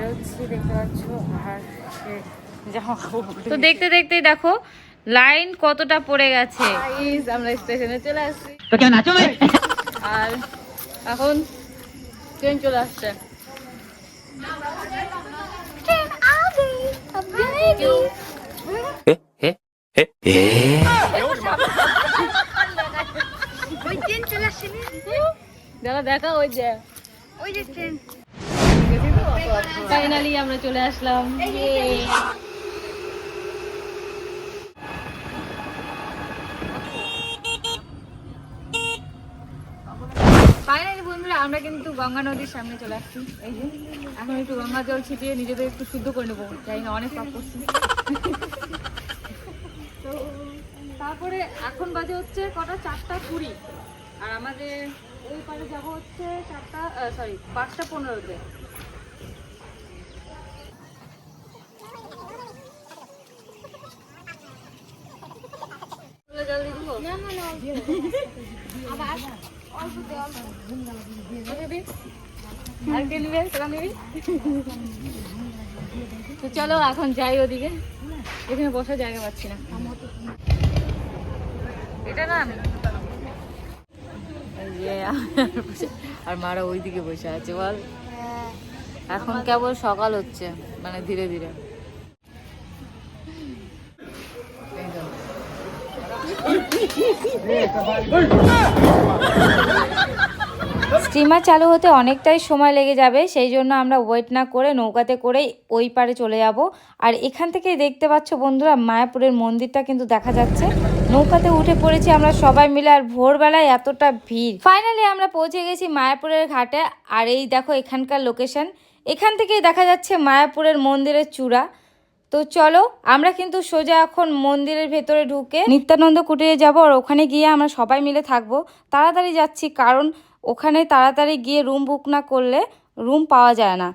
বেরোচ্ছি দেখতে পাচ্ছ। আর জামা কাপড় তো দেখতে দেখতেই দেখো লাইন কতটা পড়ে গেছে। আমরা স্টেশনে চলে আসছি তো কেন নাচো ভাই? আর এখন ট্রেন চলে আসছে। দেখা ওই যে ট্রেন ফাইনালি আমরা চলে আসলাম। ফাইনালি বন্ধুরা আমরা কিন্তু গঙ্গা নদীর সামনে চলে আসছি। এই যে এখন একটু গঙ্গা জল ছিটিয়ে নিজেদের একটু শুদ্ধ করে নেবো, জানি না অনেক পাপ করছি। তো তারপরে এখন বাজে হচ্ছে কটা 4:20 আর আমাদের ওই পারে যাবো হচ্ছে 5:15-তে। জল দিয়ে দিবো? আর কে নিবে? তোরা নিবি? তো চলো এখন যাই ওদিকে, এখানে বসার জায়গা পাচ্ছি না। এটা না আর মারা ওইদিকে বসে আছে বল। এখন কেবল সকাল হচ্ছে, মানে ধীরে ধীরে। স্টিমার চালু হতে অনেকটাই সময় লেগে যাবে, সেই জন্য আমরা ওয়েট না করে নৌকাতে করেই ওই পারে চলে যাব। আর এখান থেকেই দেখতে পাচ্ছ বন্ধুরা মায়াপুরের মন্দিরটা কিন্তু দেখা যাচ্ছে। নৌকাতে উঠে পড়েছি আমরা সবাই মিলে, আর ভোরবেলায় এতটা ভিড়। ফাইনালি আমরা পৌঁছে গেছি মায়াপুরের ঘাটে। আর এই দেখো এখানকার লোকেশন, এখান থেকেই দেখা যাচ্ছে মায়াপুরের মন্দিরের চূড়া। তো চলো আমরা কিন্তু সোজা এখন মন্দিরের ভেতরে ঢুকে নিত্যানন্দ কুটিরে যাব, আর ওখানে গিয়ে আমরা সবাই মিলে থাকবো। তাড়াতাড়ি যাচ্ছি কারণ ওখানে তাড়াতাড়ি গিয়ে রুম বুক না করলে রুম পাওয়া যায় না।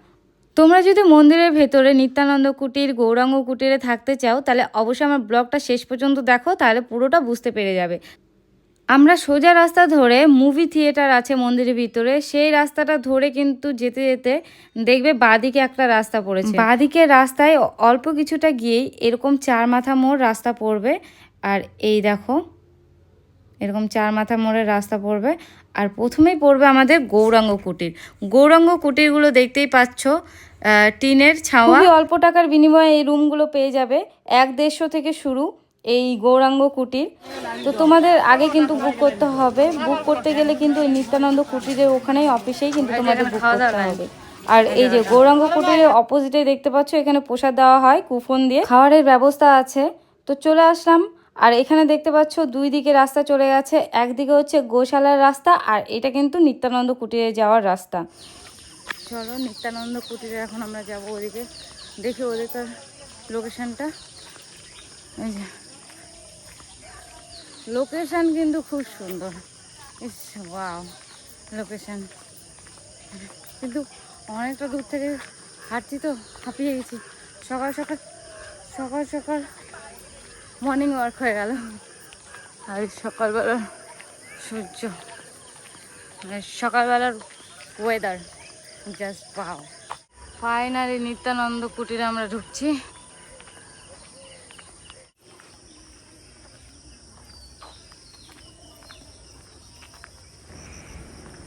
তোমরা যদি মন্দিরের ভেতরে নিত্যানন্দ কুটির, গৌরাঙ্গ কুটিরে থাকতে চাও তাহলে অবশ্যই আমার ব্লগটা শেষ পর্যন্ত দেখো, তাহলে পুরোটা বুঝতে পেরে যাবে। আমরা সোজা রাস্তা ধরে মুভি থিয়েটার আছে মন্দিরের ভিতরে, সেই রাস্তাটা ধরে কিন্তু যেতে যেতে দেখবে বাঁদিকে একটা রাস্তা পড়েছে। বাঁদিকে রাস্তায় অল্প কিছুটা গিয়েই এরকম 4 মাথা মোড় রাস্তা পড়বে। আর এই দেখো এরকম 4 মাথা মোড়ের রাস্তা পড়বে, আর প্রথমেই পড়বে আমাদের গৌরাঙ্গ কুটির। গৌরাঙ্গ কুটিরগুলো দেখতেই পাচ্ছ, টিনের ছাওয়া। খুবই অল্প টাকার বিনিময়ে এই রুমগুলো পেয়ে যাবে। 150 থেকে শুরু এই গৌরাঙ্গ কুটির। তো তোমাদের আগে কিন্তু বুক করতে হবে। বুক করতে গেলে কিন্তু এই নিত্যানন্দ কুটিরের ওখানেই অফিসেই কিন্তু তোমাদের বুক করতে হবে। আর এই যে গৌরাঙ্গ কুটিরের অপোজিটে দেখতে পাচ্ছ এখানে প্রসাদ দেওয়া হয় কুপন দিয়ে, খাওয়ারের ব্যবস্থা আছে। তো চলে আসলাম। আর এখানে দেখতে পাচ্ছ দুই দিকে রাস্তা চলে গেছে, একদিকে হচ্ছে গোশালার রাস্তা আর এটা কিন্তু নিত্যানন্দ কুটিরে যাওয়ার রাস্তা। চলো নিত্যানন্দ কুটিরে এখন আমরা যাব, ওদিকে দেখি ওদিকের লোকেশনটা। এই যে লোকেশন কিন্তু খুব সুন্দর, ওয়াও লোকেশন। কিন্তু অনেকটা দূর থেকে হাঁটছি তো হাঁপিয়ে গেছি। সকাল সকাল সকাল সকাল মর্নিং ওয়াক হয়ে গেল। আর সকালবেলার সূর্য, মানে সকালবেলার weather just wow. Finally Nityananda কুটিরে আমরা ঢুকছি।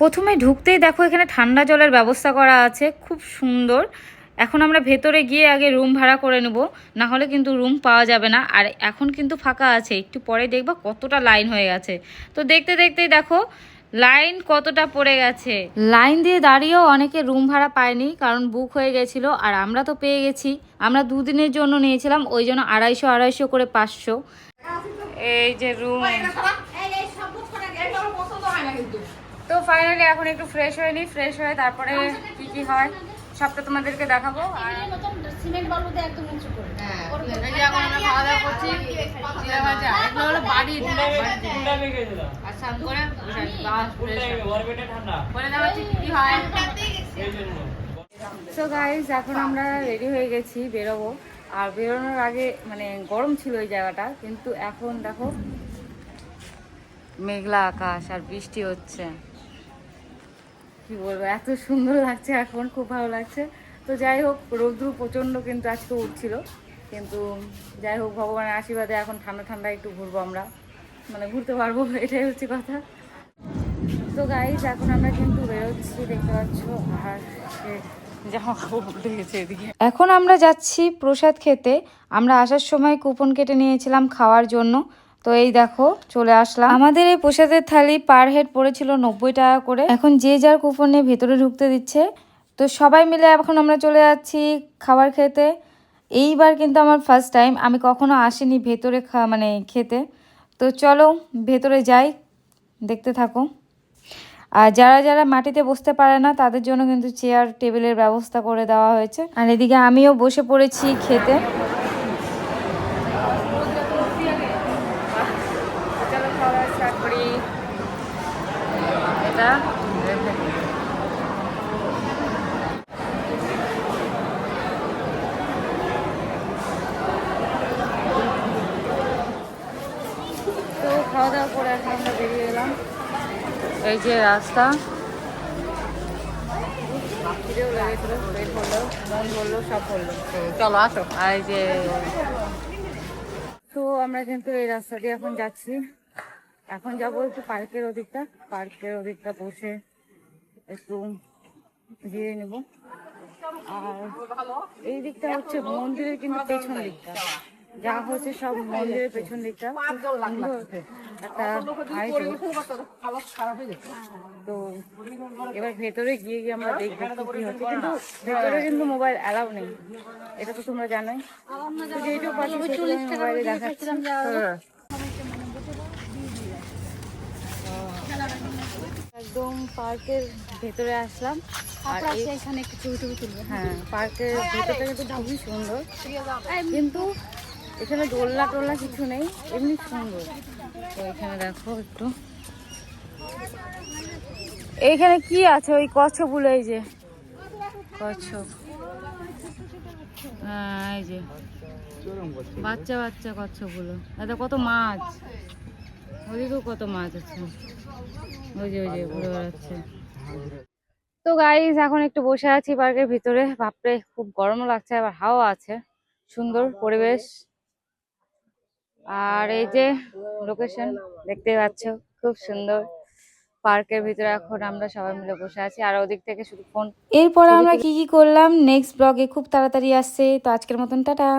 প্রথমে ঢুকতেই দেখো এখানে ঠান্ডা জলের ব্যবস্থা করা আছে, খুব সুন্দর। এখন আমরা ভেতরে গিয়ে আগে রুম ভাড়া করে নেব, না হলে কিন্তু রুম পাওয়া যাবে না। আর এখন কিন্তু ফাঁকা আছে, একটু পরে দেখবা কতটা লাইন হয়ে গেছে। তো দেখতে দেখতেই দেখো লাইন কতটা পড়ে গেছে। লাইন দিয়ে দাঁড়িয়েও অনেকে রুম ভাড়া পায়নি, কারণ বুক হয়ে গেছিলো। আর আমরা তো পেয়ে গেছি, আমরা 2 দিনের জন্য নিয়েছিলাম, ওই জন্য 250 করে 500। এই যে রুম। তো ফাইনালি এখন একটু ফ্রেশ হয়ে নিই, ফ্রেশ হয়ে তারপরে কি কি হয় সবটা তোমাদেরকে দেখাবো। আর সিমেন্ট বালু দিয়ে একদম নিচু করে এই যে এখন আমরা খাওয়া দাওয়া করছি, জিরা ভাজা, এগুলো হলো বাড়ি আর সাম করে বলে দেওয়া কি হয়। সো গাইস এখন আমরা রেডি হয়ে গেছি, বেরোবো। আর বেরোনোর আগে মানে গরম ছিল ওই জায়গাটা, কিন্তু এখন দেখো মেঘলা আকাশ আর বৃষ্টি হচ্ছে। কি বলবো, এত সুন্দর লাগছে এখন, খুব ভালো লাগছে। তো যাই হোক, রৌদ্র প্রচণ্ড কিন্তু আজকে উঠছিল, কিন্তু যাই হোক ভগবানের আশীর্বাদে এখন ঠান্ডা ঠান্ডা একটু ঘুরবো আমরা, মানে ঘুরতে পারবো, এটাই হচ্ছে কথা। তো গাইজ এখন আমরা কিন্তু বেরোচ্ছি, দেখতে পাচ্ছ, আর সে জামা কাপড় উঠে গেছে এদিকে। এখন আমরা যাচ্ছি প্রসাদ খেতে। আমরা আসার সময় কুপন কেটে নিয়েছিলাম খাওয়ার জন্য, তো এই দেখো চলে আসলাম। আমাদের এই প্রসাদের থালি পার হেড পড়েছিল 90 টাকা করে। এখন যে যার কুপন নিয়ে ভেতরে ঢুকতে দিচ্ছে। তো সবাই মিলে এখন আমরা চলে যাচ্ছি খাবার খেতে। এইবার কিন্তু আমার ফার্স্ট টাইম, আমি কখনো আসিনি ভেতরে মানে খেতে। তো চলো ভেতরে যাই, দেখতে থাকো। আর যারা যারা মাটিতে বসতে পারে না তাদের জন্য কিন্তু চেয়ার টেবিলের ব্যবস্থা করে দেওয়া হয়েছে। আর এদিকে আমিও বসে পড়েছি খেতে। চলো খাওয়া স্টার্ট করি। এটা তো খাওয়া দাওয়া করে এখন আমরা বেরিয়ে এলাম। এই যে রাস্তা, খিদেও লেগেছিল, পেট বললো, মন বললো, সব বললো, তো চলো আসো। আর এই যে, তো আমরা কিন্তু এই রাস্তা দিয়ে এখন যাচ্ছি। এখন যাবো একটু পার্কের ওদিকটা বসে একটু জিরিয়ে নেব। আর এই দিকটা হচ্ছে মন্দিরের কিন্তু পেছন দিকটা, যা হচ্ছে সব মন্দিরের পেছন দিকটা, খুব সুন্দর একটা আয়োজন। তো এবার ভেতরে গিয়ে গিয়ে আমরা দেখবো কি হচ্ছে, কিন্তু ভেতরে কিন্তু মোবাইল অ্যালাউ নেই, এটা তো তোমরা জানোই। তো যেটুকু পাচ্ছি মোবাইলে দেখাচ্ছি। একদম পার্কের ভেতরে আসলাম, আর এখানে একটু ছবি টবি তুলবো। হ্যাঁ, পার্কের ভেতরটা কিন্তু খুবই সুন্দর, কিন্তু এখানে দোলনা টোলনা কিছু নেই, এমনি সুন্দর। তো এখানে দেখো একটু, এইখানে কি আছে, ওই কচ্ছপগুলো, এই যে কচ্ছপ, হ্যাঁ এই যে বাচ্চা বাচ্চা কচ্ছপগুলো, এতে কত মাছ, ওদিকেও কত মাছ আছে, ওই যে ঘুরে বেড়াচ্ছে। তো গাইজ এখন একটু বসে আছি পার্কের ভিতরে, বাপরে খুব গরমও লাগছে, আবার হাওয়া আছে, সুন্দর পরিবেশ। আর এই যে লোকেশন দেখতে পাচ্ছ, খুব সুন্দর। পার্কের ভিতরে এখন আমরা সবাই মিলে বসে আছি, আর ওদিক থেকে শুধু ফোন। এরপর আমরা কি কি করলাম নেক্সট ব্লগে খুব তাড়াতাড়ি আসছে। তো আজকের মতন টাটা।